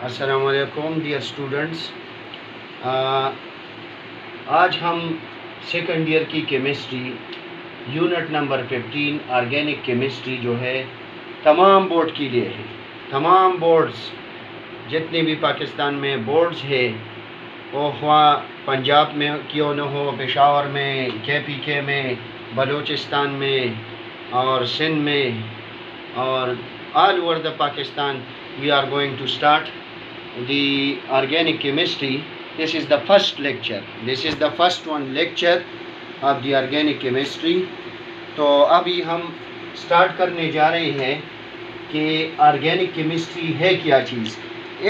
السلام علیکم dear students, آج ہم سیکنڈ ایئر کی chemistry unit number 15 organic chemistry جو ہے تمام بورڈ کے لیے ہے۔ تمام بورڈز جتنے بھی پاکستان میں بورڈز ہے، وہ خواہ پنجاب میں کیوں نہ ہو، پشاور میں، KPK میں، بلوچستان میں اور سندھ میں اور all over the Pakistan, we are going to start the organic chemistry. This is the first lecture. This is the first one lecture of the organic chemistry. تو ابھی ہم سٹارٹ کرنے جا رہے ہیں کہ آرگینک کیمسٹری ہے کیا چیز۔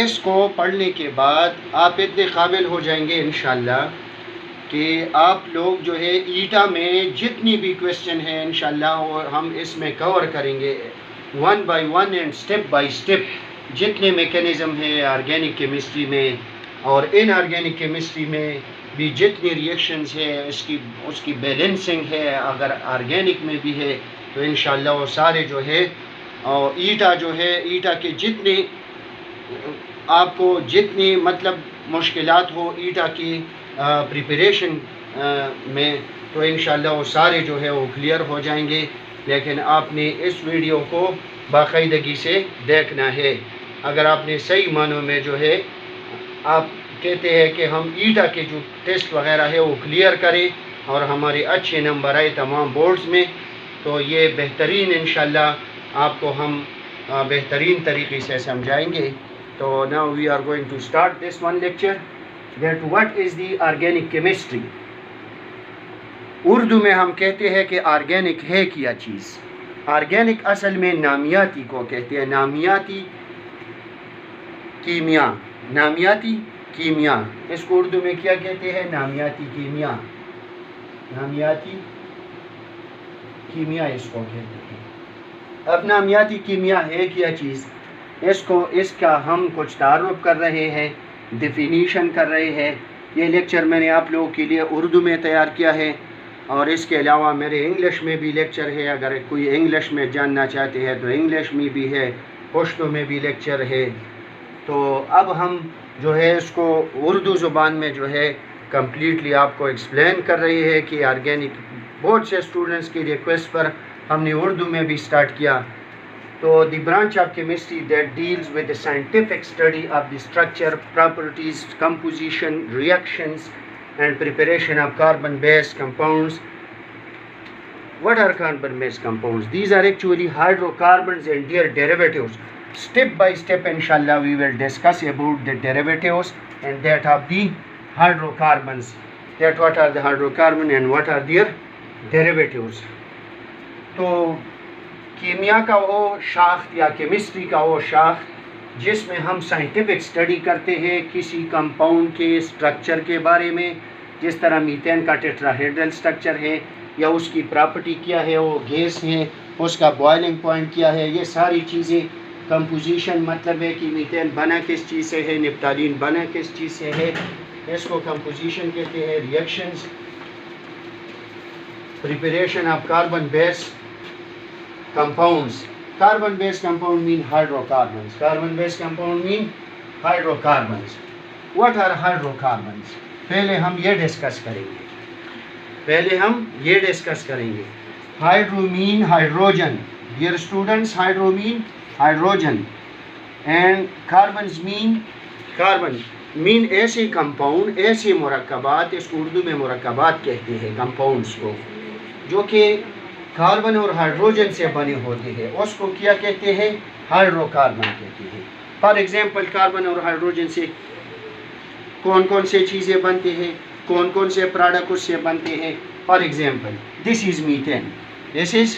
اس کو پڑھنے کے بعد آپ اتنے قابل ہو جائیں گے انشاءاللہ کہ آپ لوگ جو ہے ایٹا میں جتنی بھی کویسچن ہیں انشاءاللہ وہ ہم اس میں کور کریں گے one by one and step by step, جتنے میکینزم ہے آرگینک کیمسٹری میں اور ان آرگینک کیمسٹری میں بھی جتنی ریئیکشنز ہے اس کی بیلنسنگ ہے، اگر آرگینک میں بھی ہے تو انشاءاللہ وہ سارے جو ہے اور ایٹا جو ہے، ایٹا کے جتنے آپ کو جتنی مطلب مشکلات ہو ایٹا کی پریپریشن میں، تو انشاءاللہ وہ سارے جو ہے وہ کلیئر ہو جائیں گے۔ لیکن آپ نے اس ویڈیو کو باقاعدگی سے دیکھنا ہے۔ اگر آپ نے صحیح معنوں میں جو ہے آپ کہتے ہیں کہ ہم ایٹا کے جو ٹیسٹ وغیرہ ہے وہ کلیئر کریں اور ہمارے اچھے نمبر آئے تمام بورڈز میں، تو یہ بہترین انشاءاللہ آپ کو ہم بہترین طریقے سے سمجھائیں گے۔ تو now we are going to start this one lecture that what is the organic chemistry. Urdu میں ہم کہتے ہیں کہ آرگینک ہے کیا چیز۔ آرگینک اصل میں نامیاتی کو کہتے ہیں، نامیاتی کیمیا، نامیاتی کیمیا، اس کو اردو میں کیا کہتے ہیں؟ نامیاتی کیمیا، نامیاتی کیمیا اس کو کہتے ہیں۔ اب نامیاتی کیمیا ہے کیا چیز، اس کا ہم کچھ تعارف کر رہے ہیں، ڈیفینیشن کر رہے ہیں۔ یہ لیکچر میں نے آپ لوگوں کے لیے اردو میں تیار کیا ہے اور اس کے علاوہ میرے انگلش میں بھی لیکچر ہے، اگر کوئی انگلش میں جاننا چاہتے ہیں تو انگلش میں بھی ہے، پشتو میں بھی لیکچر ہے۔ تو اب ہم جو ہے اس کو اردو زبان میں جو ہے کمپلیٹلی آپ کو ایکسپلین کر رہے ہیں کہ آرگینک بہت سے اسٹوڈنٹس کی ریکویسٹ پر ہم نے اردو میں بھی سٹارٹ کیا۔ تو the branch of chemistry that deals with the scientific study of the structure, properties, composition, reactions and preparation of carbon-based compounds. What are carbon-based compounds? These are actually hydrocarbons and their derivatives. Step by step, inshallah, we will discuss about the derivatives and that of the hydrocarbons. That what are the hydrocarbons and what are their derivatives. تو کیمیا کا وہ شاخ یا chemistry کا وہ شاخ جس میں ہم سائنٹیفک اسٹڈی کرتے ہیں کسی کمپاؤنڈ کے اسٹرکچر کے بارے میں، جس طرح میتین کا ٹیٹراہیڈرل اسٹرکچر ہے یا اس کی پراپرٹی کیا ہے، وہ گیس ہے، اس کا بوائلنگ پوائنٹ کیا ہے، یہ ساری چیزیں۔ کمپوزیشن مطلب ہے کہ میتین بنا کس چیز سے ہے، نپتالین بنا کس چیز سے ہے، اس کو کمپوزیشن کہتے ہیں۔ Reactions, preparation of carbon base compounds. Carbon-based compound mean hydrocarbons. Carbon-based compound mean hydrocarbons. What are hydrocarbons? پہلے ہم یہ ڈسکس کریں گے۔ Hydro mean hydrogen. Dear students, hydro mean hydrogen. And carbons mean carbon. mean ایسے compound, ایسے مرکبات، اس کو اردو میں مرکبات کہتے ہیں کمپاؤنڈس کو، جو کہ کاربن اور ہائیڈروجن سے بنے ہوتے ہیں، اس کو کیا کہتے ہیں؟ ہائیڈرو کاربن کہتے ہیں۔ فار ایگزامپل کاربن اور ہائیڈروجن سے کون کون سے چیزیں بنتے ہیں، کون کون سے پروڈکٹ اس سے بنتے ہیں۔ For example this is methane, this is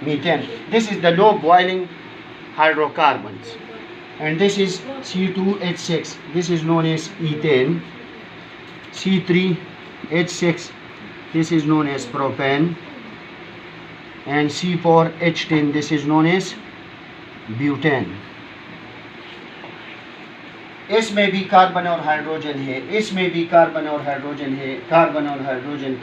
methane, this is the low boiling hydrocarbons, and this is C2H6، this is known as ethane, C3H6، this is known as propane, and C4H10, this is known as butane. اس میں بھی carbon اور hydrogen ہے، اس میں بھی carbon اور hydrogen ہے، carbon اور hydrogen,